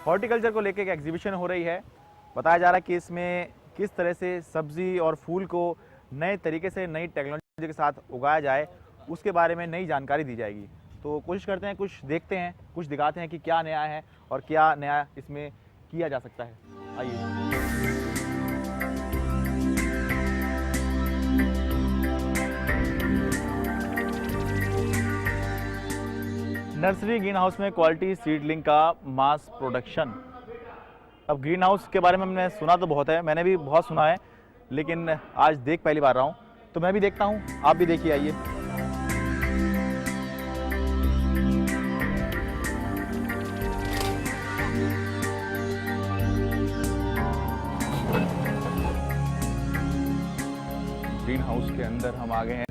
Horticulture को लेकर एक एग्जीबिशन हो रही है। बताया जा रहा है कि इसमें किस तरह से सब्जी और फूल को नए तरीके से नई टेक्नोलॉजी के साथ उगाया जाए, उसके बारे में नई जानकारी दी जाएगी। तो कोशिश करते हैं, कुछ देखते हैं, कुछ दिखाते हैं कि क्या नया है और क्या नया इसमें किया जा सकता है। आइए। नर्सरी ग्रीन हाउस में क्वालिटी सीडलिंग का मास प्रोडक्शन। अब ग्रीन हाउस के बारे में हमने सुना तो बहुत है, मैंने भी बहुत सुना है, लेकिन आज देख पहली बार रहा हूँ, तो मैं भी देखता हूँ, आप भी देखिए। आइए। ग्रीन हाउस के अंदर हम आ गए हैं।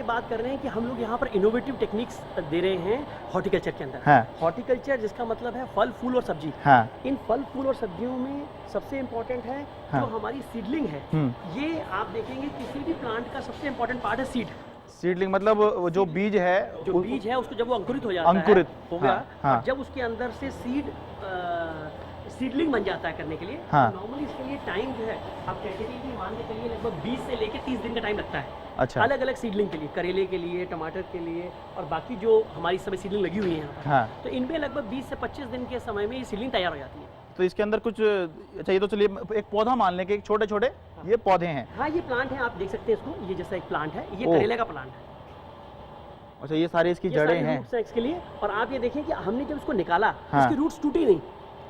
बात कर रहे हैं कि हम लोग यहाँ पर इनोवेटिव टेक्निक्स दे रहे हैं हॉर्टिकल्चर के अंदर। हाँ। हॉर्टिकल्चर जिसका मतलब है फल फूल और सब्जी। हाँ। इन फल फूल और सब्जियों में सबसे इम्पोर्टेंट है हाँ। जो हमारी सीडलिंग है। ये आप देखेंगे किसी भी प्लांट का सबसे इम्पोर्टेंट पार्ट है सीड। सीडलिंग मतलब जो बीज है, जो बीज है उसको जब वो अंकुरित हो जाता अंकुरित है, हो गया। हाँ। जब उसके अंदर से सीडलिंग बन जाता है करने के लिए। हाँ। नॉर्मली इसके लिए टाइम जो है आप कहते हैं कि मान के चलिए लगभग 20 से लेकर 30 दिन का टाइम लगता है। अच्छा। अलग अलग सीडलिंग के लिए, करेले के लिए, टमाटर के लिए और बाकी जो हमारी सभी सीडलिंग लगी हुई है यहाँ पर। हाँ। तो इनमें लगभग 20 से 25 दिन के समय में ये सीडलिंग तैयार हो जाती है। तो इसके अंदर कुछ, अच्छा ये तो चलिए एक पौधा मान लें कि छोटे छोटे ये पौधे हैं। हाँ, ये प्लांट है, आप देख सकते हैं इसको, ये जैसा एक प्लांट है, ये करेले का प्लांट है। अच्छा, ये सारी इसकी जड़ें हैं इसके लिए। और आप ये देखें कि हमने जब इसको निकाला, हाँ। इसकी रूट्स टूटी नहीं।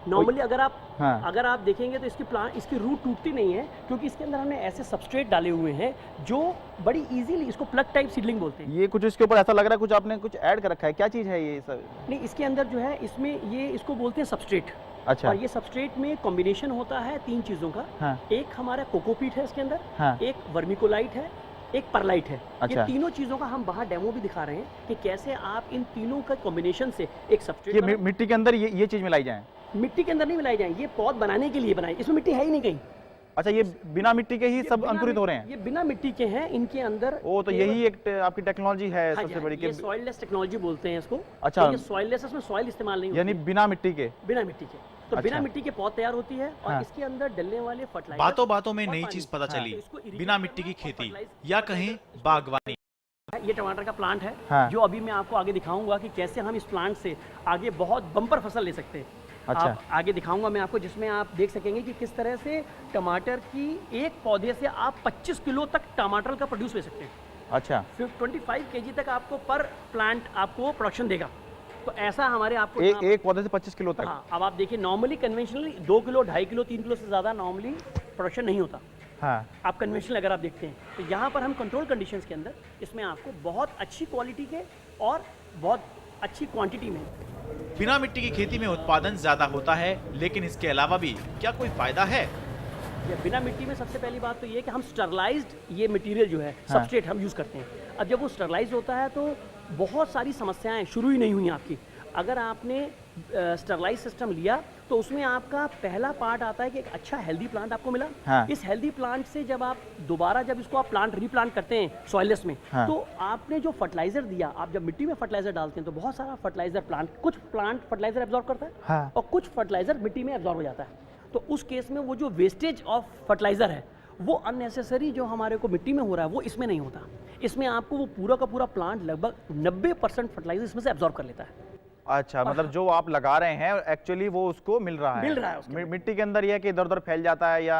नॉर्मली अगर हाँ। आप देखेंगे तो इसकी रूट टूटती नहीं है, क्योंकि इसके अंदर हमने ऐसे सबस्ट्रेट डाले हुए हैं जो बड़ी इजीली, इसको प्लग टाइप सीडलिंग बोलते हैं। ये कुछ इसके ऊपर ऐसा लग रहा है कुछ आपने कुछ ऐड कर रखा है, क्या चीज़ है ये सब? नहीं, इसके अंदर जो है इसमें ये इसको बोलते हैं सबस्ट्रेट। अच्छा। और ये सबस्ट्रेट में कॉम्बिनेशन होता है 3 चीज़ों का। हाँ। एक हमारा कोकोपीट है इसके अंदर, हाँ। एक वर्मिकोलाइट है, एक परलाइट है। अच्छा। ये तीनों चीज़ों का हम बाहर डेमो भी दिखा रहे हैं कि कैसे आप इन तीनों का कॉम्बिनेशन से एक सबस्ट्रेट। ये मिट्टी के अंदर ये चीज़ मिलाई जाए? मिट्टी के अंदर नहीं मिलाई जाए, ये पौध बनाने के लिए बनाए, इसमें मिट्टी है ही नहीं कहीं। अच्छा, ये बिना मिट्टी के ही सब अंकुरित हो रहे हैं? ये बिना मिट्टी के हैं, इनके अंदर। ओ, तो यही एक आपकी टेक्नोलॉजी है। हाँ, सबसे बड़ी ये सॉइललेस टेक्नोलॉजी बोलते हैं इसको। अच्छा। ये सॉइललेस, इसमें सॉइल इस्तेमाल नहीं, यानी बिना मिट्टी के? बिना मिट्टी के। तो बिना अच्छा। मिट्टी के पौध तैयार होती है और हाँ। इसके अंदर डलने वाले फर्टिलाइजर। बातों बातों में नई चीज पता चली, बिना मिट्टी की खेती या कहें बागवानी। ये टमाटर का प्लांट है। हाँ। जो अभी मैं आपको आगे दिखाऊंगा कि कैसे हम इस प्लांट से आगे बहुत बम्पर फसल ले सकते हैं। अच्छा। आप आगे दिखाऊंगा मैं आपको, जिसमें आप देख सकेंगे कि किस तरह से टमाटर की एक पौधे से आप 25 किलो तक टमाटर का प्रोड्यूस ले सकते हैं। अच्छा। 25 kg तक आपको पर प्लांट आपको प्रोडक्शन देगा। तो ऐसा हमारे आपको एक पौधे से 25 किलो तक? हाँ। अब आप देखिए, normally conventionally 2 kilo, 2.5 kilo, 3 kilo से ज़्यादा नॉर्मली प्रोडक्शन नहीं होता। हाँ। आप कन्वेंशनल अगर आप देखते हैं तो यहाँ पर हम कंट्रोल कंडीशंस के अंदर इसमें आपको बहुत अच्छी क्वालिटी के और बहुत अच्छी क्वांटिटी में। बिना मिट्टी की खेती में उत्पादन ज्यादा होता है, लेकिन इसके अलावा भी क्या कोई फायदा है? या बिना मिट्टी में सबसे पहली बात तो ये कि हम स्टरलाइज्ड ये मटेरियल जो है, हाँ। सबस्ट्रेट हम यूज़ करते हैं। अब जब वो स्टरलाइज होता है तो बहुत सारी समस्याएं शुरू ही नहीं हुई आपकी। अगर आपने स्टरलाइज सिस्टम लिया तो उसमें आपका पहला पार्ट आता है कि एक अच्छा हेल्दी प्लांट आपको मिला। हाँ। इस हेल्दी प्लांट से जब आप दोबारा जब इसको आप प्लांट रीप्लांट करते हैं सॉइललेस में, हाँ। तो आपने जो फर्टिलाइजर दिया, आप जब मिट्टी में फर्टिलाइजर डालते हैं तो बहुत सारा फर्टिलाइजर कुछ प्लांट फर्टिलाइजर एब्जॉर्ब करता है। हाँ। और कुछ फर्टिलाइजर मिट्टी में एब्जॉर्ब हो जाता है। तो उस केस में वो जो वेस्टेज ऑफ फर्टिलाइजर है वो अननेसेसरी जो हमारे को मिट्टी में हो रहा है वो इसमें नहीं होता। इसमें आपको वो पूरा का पूरा प्लांट लगभग 90% फर्टिलाइजर इसमें से एब्जॉर्ब कर लेता है। अच्छा, मतलब जो आप लगा रहे हैं एक्चुअली वो उसको मिल रहा है उसको। मिट्टी के अंदर यह कि इधर उधर फैल जाता है या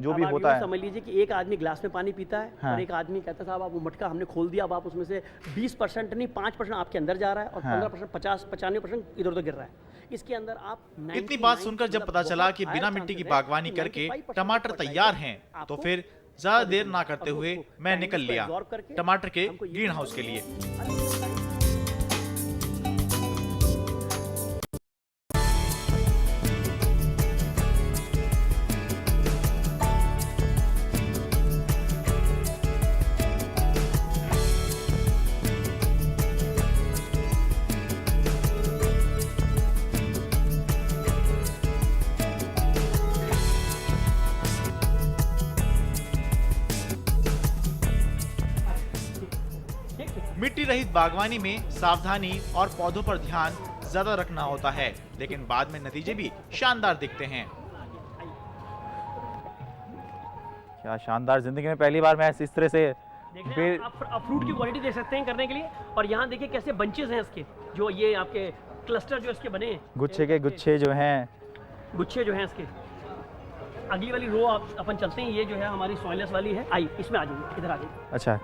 जो अब भी आप होता यूँ है। समझ लीजिए कि एक आदमी ग्लास में पानी पीता है हाँ। और एक आदमी कहता है साहब आप वो मटका हमने खोल दिया, अब आप उसमें से 20% नहीं 5% आपके अंदर जा रहा है और हाँ। 15% 50-95% इधर उधर गिर रहा है। इसके अंदर आप इतनी बात सुनकर जब पता चला कि बिना मिट्टी की बागवानी करके टमाटर तैयार हैं, तो फिर ज्यादा देर ना करते हुए मैं निकल लिया टमाटर के ग्रीन हाउस के लिए। मिट्टी रहित बागवानी में सावधानी और पौधों पर ध्यान ज्यादा रखना होता है, लेकिन बाद में नतीजे भी शानदार दिखते हैं। क्या शानदार, जिंदगी में पहली बार मैं इस तरह से देख रहे हैं आप फ्रूट की क्वालिटी देख सकते हैं करने के लिए। और यहाँ देखिए कैसे बंचेस हैं इसके, जो ये आपके क्लस्टर जो इसके बने हैं, गुच्छे के गुच्छे जो हैं, गुच्छे जो हैं इसके। अगली वाली रो आप अपन चलते हैं, ये जो है हमारी सॉइललेस वाली है। आई इसमें आ जाइए, इधर आ जाइए। अच्छा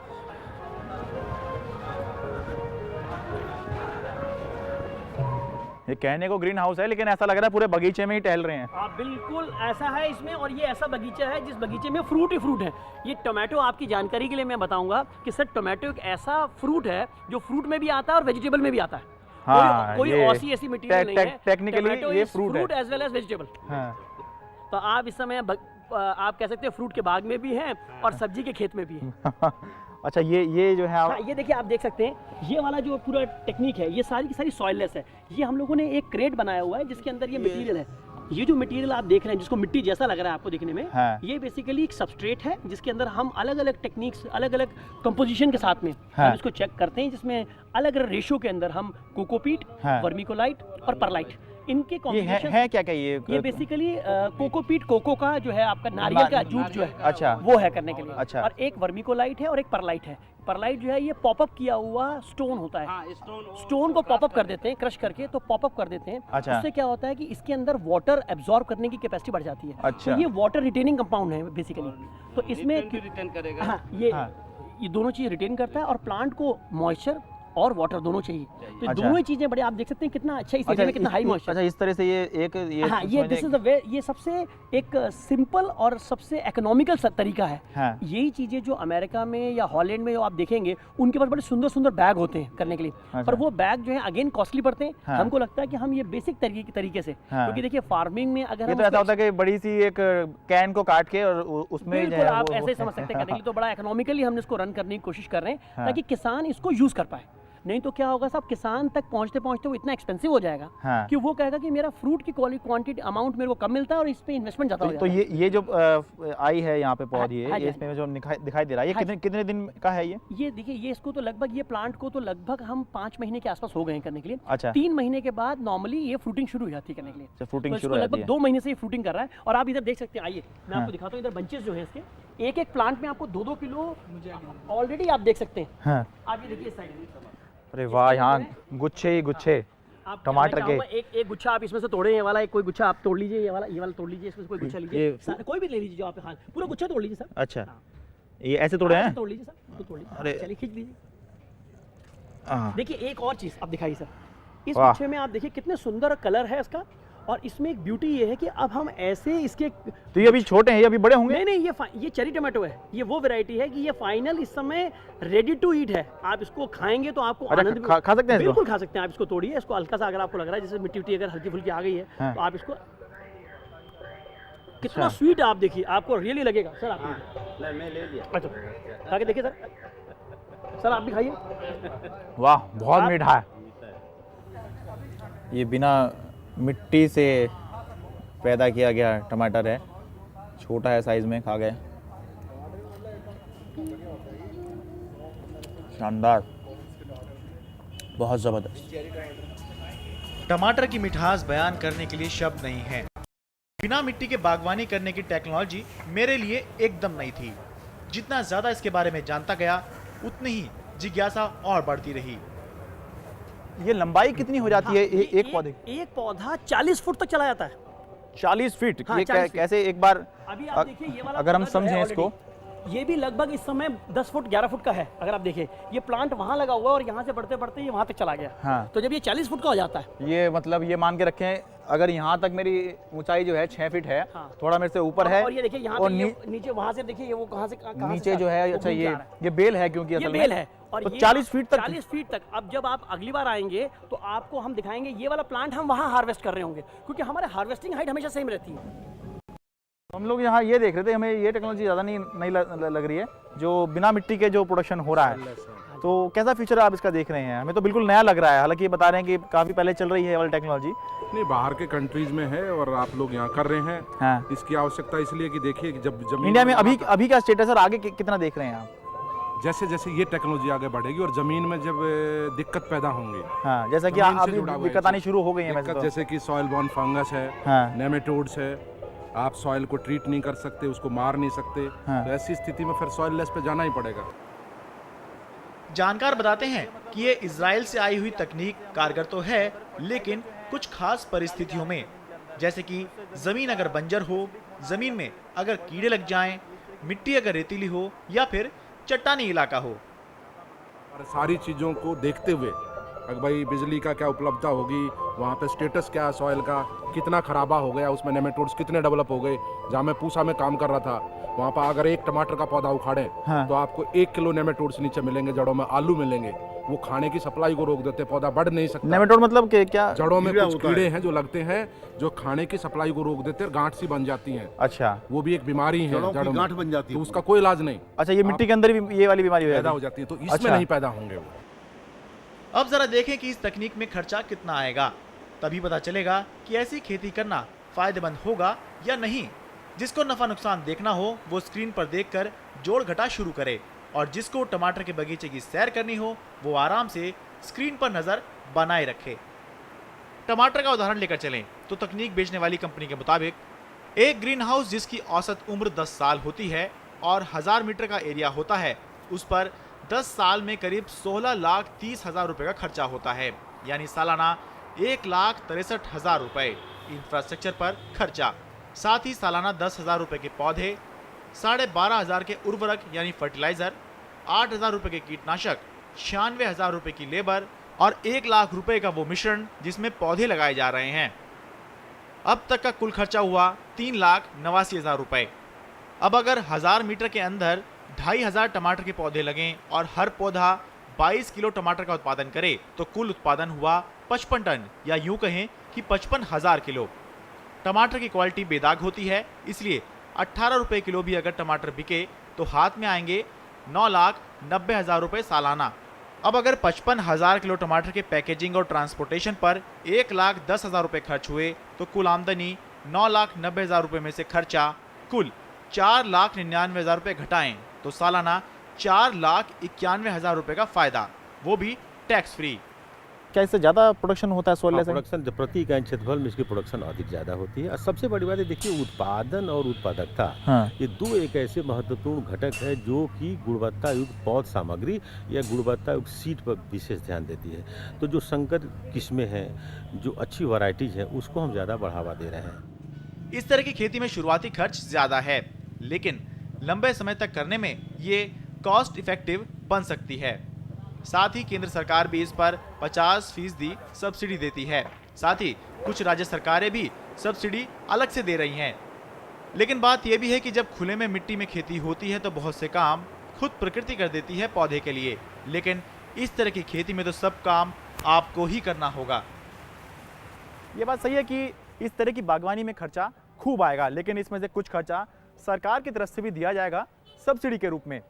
ये कहने को ग्रीन हाउस है, लेकिन ऐसा लग रहा है पूरे बगीचे में ही टहल रहे हैं। आप बिल्कुल ऐसा है इसमें। और ये ऐसा बगीचा है जिस बगीचे में फ्रूट ही फ्रूट है। ये टोमेटो, आपकी जानकारी के लिए मैं बताऊंगा कि सर टोमेटो एक ऐसा फ्रूट है जो फ्रूट में भी आता है और वेजिटेबल में भी आता है। हाँ, कोई ये ऐसी मटीरियल नहीं है। टेक्निकली ये फ्रूट है एज वेल एज वेजिटेबल। हाँ। तो आप इस समय आप कह सकते हैं फ्रूट के बाग में भी हैं और सब्जी के खेत में भी हैं। अच्छा ये जो है हाँ, ये देखिए आप देख सकते हैं ये वाला जो पूरा टेक्निक है, ये सारी की सारी सॉइललेस है। ये हम लोगों ने एक क्रेट बनाया हुआ है जिसके अंदर ये मटेरियल है। ये जो मटेरियल आप देख रहे हैं जिसको मिट्टी जैसा लग रहा है आपको दिखने में, हाँ। ये बेसिकली एक सबस्ट्रेट है जिसके अंदर हम अलग अलग टेक्निक्स, अलग अलग कंपोजिशन के साथ में हाँ। हम इसको चेक करते हैं, जिसमें अलग अलग रेशियो के अंदर हम कोकोपीट, हाँ। वर्मिकोलाइट और परलाइट, इनके ये कॉम्बिनेशन है क्या क्या ये बेसिकली कोकोपीट, कोको का जो है आपका नारियल का जूट जो है, अच्छा। वो है करने के लिए। अच्छा। और एक वर्मिकोलाइट है और एक परलाइट है। परलाइट जो है ये पॉपअप किया हुआ स्टोन होता है। स्टोन को पॉपअप कर देते हैं, क्रश करके तो पॉपअप कर देते हैं। अच्छा। उससे क्या होता है कि इसके अंदर वाटर एब्जॉर्ब करने की कैपेसिटी बढ़ जाती है। अच्छा। तो ये वाटर रिटेनिंग कंपाउंड है बेसिकली। तो इसमें रिटेन करेगा। हाँ, हाँ। ये दोनों चीज़ रिटेन करता है और प्लांट को मॉइस्चर और वाटर दोनों चाहिए। तो अच्छा। दोनों ही चीजें बड़े, आप देख सकते हैं कितना अच्छा इस एरिया में कितना हाई मॉइस्चर। अच्छा, इस तरह से ये हाँ, ये दिस इज द वे, ये सबसे एक सिंपल और सबसे इकोनॉमिकल तरीका है। हाँ। यही चीजें जो अमेरिका में या हॉलैंड में जो आप देखेंगे उनके पास बड़े सुंदर सुंदर बैग होते हैं करने के लिए। अच्छा। पर वो बैग जो है अगेन कॉस्टली पड़ते हैं। हाँ। हमको लगता है कि हम ये बेसिक तरीके से, हाँ। क्योंकि देखिए फार्मिंग में अगर ये तो ऐसा होता है कि बड़ी सी एक कैन को काट के और उसमें जो बिल्कुल है आप वो- ऐसे ही समझ सकते हैं करने के लिए, तो बड़ा इकोनॉमिकली हमने इसको रन करने की कोशिश कर रहे हैं हाँ। ताकि किसान इसको यूज कर पाए। नहीं तो क्या होगा साहब, किसान तक पहुंचते पहुंचते वो इतना एक्सपेंसिव हो जाएगा हाँ। कि वो कहेगा कि मेरा फ्रूट की क्वांटिटी अमाउंट मेरे को कम मिलता है और इस पे इन्वेस्टमेंट ज्यादा हो तो जाता है। ये जो आई है यहाँ पे पौध, हाँ, ये इसमें जो दिखाई दे रहा है, ये हाँ, कितने दिन का है ये? ये देखिए, ये इसको तो लगभग, ये प्लांट को तो लगभग हम 5 महीने के आसपास हो गए हैं करने के लिए। अच्छा। 3 महीने के बाद नॉर्मली ये फ्रूटिंग शुरू हो जाती है करने के लिए। अच्छा, fruiting तो शुरू इसको हो जाती लगभग है। 2 महीने से ये फ्रूटिंग कर रहा है। और आप इधर देख सकते हैं, आइए मैं हाँ। आपको दिखाता हूँ। इधर बंचेस जो है इसके, एक एक प्लांट में आपको 2-2 किलो ऑलरेडी आप देख सकते हैं। हाँ। आप ये देखिए इस साइड में, अरे वाह, यहाँ गुच्छे ही गुच्छे आप टमाटर के। एक गुच्छा आप इसमें से तोड़े, ये वाला एक कोई गुच्छा आप तोड़ लीजिए, ये वाला तोड़ लीजिए, इसमें से कोई गुच्छा लीजिए, कोई भी ले लीजिए जो आप खान, पूरा गुच्छा तोड़ लीजिए सर। अच्छा, ये ऐसे तोड़े हैं? तोड़ लीजिए सर, तो तोड़ लीजिए। अरे। चलिए खींच लीजिए। हाँ। देखिए एक और चीज आप दिखाइए सर, इस वाह। गुच्छे में आप देखिए कितने सुंदर कलर है इसका। और इसमें एक ब्यूटी ये है कि अब हम ऐसे इसके, तो ये अभी छोटे हैं, ये अभी बड़े होंगे? नहीं ये चेरी टमाटो है। ये वो वैरायटी है कि ये फाइनल इस समय रेडी टू ईट है। आप इसको खाएंगे तो आपको अच्छा, आनंद भी- खा सकते हैं इसको? बिल्कुल खा सकते हैं आप। इसको तोड़िए, इसको हल्का सा अगर आपको लग रहा है जैसे मिट्टी अगर हल्की फुल्की आ गई है, हाँ। तो आप इसको, कितना अच्छा। स्वीट आप देखिए, आपको रियली लगेगा सर। आप मैं ले लिया। अच्छा, खा के देखिए सर आप भी खाइए। वाह, बहुत मीठा है। ये बिना मिट्टी से पैदा किया गया टमाटर है, छोटा है साइज में, खा गए। शानदार, बहुत ज़बरदस्त। टमाटर की मिठास बयान करने के लिए शब्द नहीं है। बिना मिट्टी के बागवानी करने की टेक्नोलॉजी मेरे लिए एकदम नई थी। जितना ज्यादा इसके बारे में जानता गया, उतनी ही जिज्ञासा और बढ़ती रही। ये लंबाई कितनी हो जाती है एक पौधे की? एक पौधा 40 फुट तक चला जाता है। 40 फीट? हाँ, ये 40 फीट। कैसे? एक बार अभी आप देखिए ये वाला अगर हम पौधा जो है समझें इसको, already, ये भी लगभग इस समय 10 फुट 11 फुट का है। अगर आप देखें ये प्लांट वहाँ लगा हुआ है और यहाँ से बढ़ते बढ़ते ये वहाँ तक चला गया। हाँ। तो जब ये 40 फुट का हो जाता है, ये मतलब ये मान के रखें अगर यहाँ तक मेरी ऊंचाई जो है 6 फीट है, हाँ। थोड़ा मेरे से ऊपर है, और ये देखिए यहाँ और पे ये नीचे वहाँ से देखिए ये वो कहाँ से नीचे जो है, अच्छा ये बेल है क्योंकि ये असल बेल में है और तो ये 40 फीट तक 40 फीट तक। अब जब आप अगली बार आएंगे तो आपको हम दिखाएंगे ये वाला प्लांट हम वहाँ हार्वेस्ट कर रहे होंगे, क्योंकि हमारे हार्वेस्टिंग हाइट हमेशा सेम रहती है। हम लोग यहाँ ये देख रहे थे, हमें ये टेक्नोलॉजी ज़्यादा नहीं लग रही है जो बिना मिट्टी के जो प्रोडक्शन हो रहा है। तो कैसा फ्यूचर आप इसका देख रहे हैं? हमें तो बिल्कुल नया लग रहा है, हालांकि ये बता रहे हैं कि काफ़ी पहले चल रही है ये वाली टेक्नोलॉजी। नहीं, बाहर के कंट्रीज में है और आप लोग यहाँ कर रहे हैं। हाँ। इसकी आवश्यकता इसलिए कि देखिए कि जब जमीन इंडिया में अभी का स्टेटस और आगे कितना देख रहे हैं आप? जैसे जैसे ये टेक्नोलॉजी आगे बढ़ेगी और जमीन में जब दिक्कत पैदा होंगे, हाँ, जैसा कि जमीन से अभी जुड़ा हुआ है दिक्कत आनी शुरू हो गई है वैसे दिक्कत तो। जैसे कि सॉइल बॉर्न फंगस है, हाँ। नेमेटोड्स है, आप सॉइल को ट्रीट नहीं कर सकते, उसको मार नहीं सकते। हाँ। तो ऐसी स्थिति में फिर सॉइल लेस पे जाना ही पड़ेगा। जानकार बताते हैं कि ये इजराइल से आई हुई तकनीक कारगर तो है, लेकिन कुछ खास परिस्थितियों में, जैसे कि जमीन अगर बंजर हो, जमीन में अगर कीड़े लग जाएं, मिट्टी अगर रेतीली हो या फिर चट्टानी इलाका हो। और सारी चीज़ों को देखते हुए अगर भाई बिजली का क्या उपलब्धता होगी, वहाँ पे स्टेटस क्या है सॉइल का, कितना खराबा हो गया, उसमें नेमेटोड्स कितने डेवलप हो गए। जहाँ मैं पूसा में काम कर रहा था वहाँ पर अगर एक टमाटर का पौधा उखाड़े हाँ। तो आपको 1 किलो नेमेटोड्स नीचे मिलेंगे, जड़ों में आलू मिलेंगे। वो खाने की सप्लाई को रोक देते, पौधा बढ़ नहीं सकता। नेमेटोड मतलब क्या? जड़ों में कुछ कीड़े हैं जो लगते हैं, जो खाने की सप्लाई को रोक देते हैं, गांठ सी बन जाती हैं। अच्छा, वो भी एक बीमारी है, जड़ों की जड़ों में गांठ बन जाती है। तो उसका कोई इलाज नहीं। अच्छा, ये मिट्टी के अंदर भी ये वाली बीमारी पैदा है? हो जाती है, तो इसमें अच्छा। नहीं पैदा होंगे वो। अब जरा देखें कि इस तकनीक में खर्चा कितना आएगा, तभी पता चलेगा कि ऐसी खेती करना फायदेमंद होगा या नहीं। जिसको नफा नुकसान देखना हो वो स्क्रीन पर देखकर जोड़ घटा शुरू करे, और जिसको टमाटर के बगीचे की सैर करनी हो वो आराम से स्क्रीन पर नजर बनाए रखे। टमाटर का उदाहरण लेकर चलें तो तकनीक बेचने वाली कंपनी के मुताबिक एक ग्रीन हाउस जिसकी औसत उम्र 10 साल होती है और 1000 मीटर का एरिया होता है, उस पर 10 साल में करीब 16,30,000 रुपए का खर्चा होता है, यानी सालाना 1,63,000 रुपए इंफ्रास्ट्रक्चर पर खर्चा। साथ ही सालाना 10,000 रुपए के पौधे, 12,500 के उर्वरक यानी फर्टिलाइजर, 8,000 रुपए के कीटनाशक, 96,000 रुपए की लेबर और 1 लाख रुपए का वो मिश्रण जिसमें पौधे लगाए जा रहे हैं। अब तक का कुल खर्चा हुआ 3,89,000 रुपए। अब अगर 1000 मीटर के अंदर 2,500 टमाटर के पौधे लगें और हर पौधा 22 किलो टमाटर का उत्पादन करे तो कुल उत्पादन हुआ 55 टन, या यूं कहें कि 55,000 किलो। टमाटर की क्वालिटी बेदाग होती है, इसलिए 18 रुपए किलो भी अगर टमाटर बिके तो हाथ में आएंगे 9,90,000 रुपए सालाना। अब अगर 55,000 किलो टमाटर के पैकेजिंग और ट्रांसपोर्टेशन पर 1,10,000 रुपए खर्च हुए तो कुल आमदनी 9,90,000 रुपए में से खर्चा कुल 4,99,000 रुपए घटाएं तो सालाना 4,91,000 रुपए का फायदा, वो भी टैक्स फ्री। क्या इससे ज़्यादा प्रोडक्शन होता है सोलर से? प्रोडक्शन प्रति इकाई क्षेत्रफल में इसकी प्रोडक्शन अधिक ज़्यादा होती है। और सबसे बड़ी बात है, देखिए उत्पादन और उत्पादकता, हाँ। ये दो एक ऐसे महत्वपूर्ण घटक है जो कि गुणवत्ता युक्त पौध सामग्री या गुणवत्ता युक्त सीड पर विशेष ध्यान देती है। तो जो संकर किस्में हैं, जो अच्छी वैरायटीज हैं, उसको हम ज़्यादा बढ़ावा दे रहे हैं। इस तरह की खेती में शुरुआती खर्च ज़्यादा है, लेकिन लंबे समय तक करने में ये कॉस्ट इफेक्टिव बन सकती है। साथ ही केंद्र सरकार भी इस पर 50% सब्सिडी देती है। साथ ही कुछ राज्य सरकारें भी सब्सिडी अलग से दे रही हैं। लेकिन बात यह भी है कि जब खुले में मिट्टी में खेती होती है तो बहुत से काम खुद प्रकृति कर देती है पौधे के लिए, लेकिन इस तरह की खेती में तो सब काम आपको ही करना होगा। ये बात सही है कि इस तरह की बागवानी में खर्चा खूब आएगा, लेकिन इसमें से कुछ खर्चा सरकार की तरफ से भी दिया जाएगा सब्सिडी के रूप में।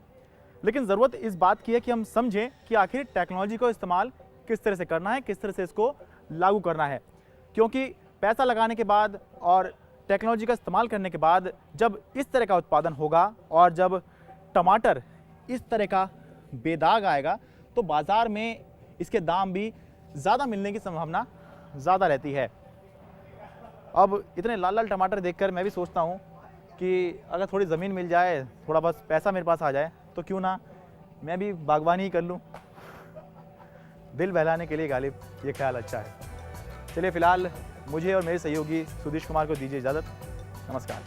लेकिन ज़रूरत इस बात की है कि हम समझें कि आखिर टेक्नोलॉजी को इस्तेमाल किस तरह से करना है, किस तरह से इसको लागू करना है। क्योंकि पैसा लगाने के बाद और टेक्नोलॉजी का इस्तेमाल करने के बाद जब इस तरह का उत्पादन होगा और जब टमाटर इस तरह का बेदाग आएगा तो बाज़ार में इसके दाम भी ज़्यादा मिलने की संभावना ज़्यादा रहती है। अब इतने लाल लाल टमाटर देखकर मैं भी सोचता हूँ कि अगर थोड़ी ज़मीन मिल जाए, थोड़ा बस पैसा मेरे पास आ जाए तो क्यों ना मैं भी बागवानी ही कर लूँ। दिल बहलाने के लिए गालिब ये ख्याल अच्छा है। चलिए फ़िलहाल मुझे और मेरे सहयोगी सुधीश कुमार को दीजिए इजाज़त। नमस्कार।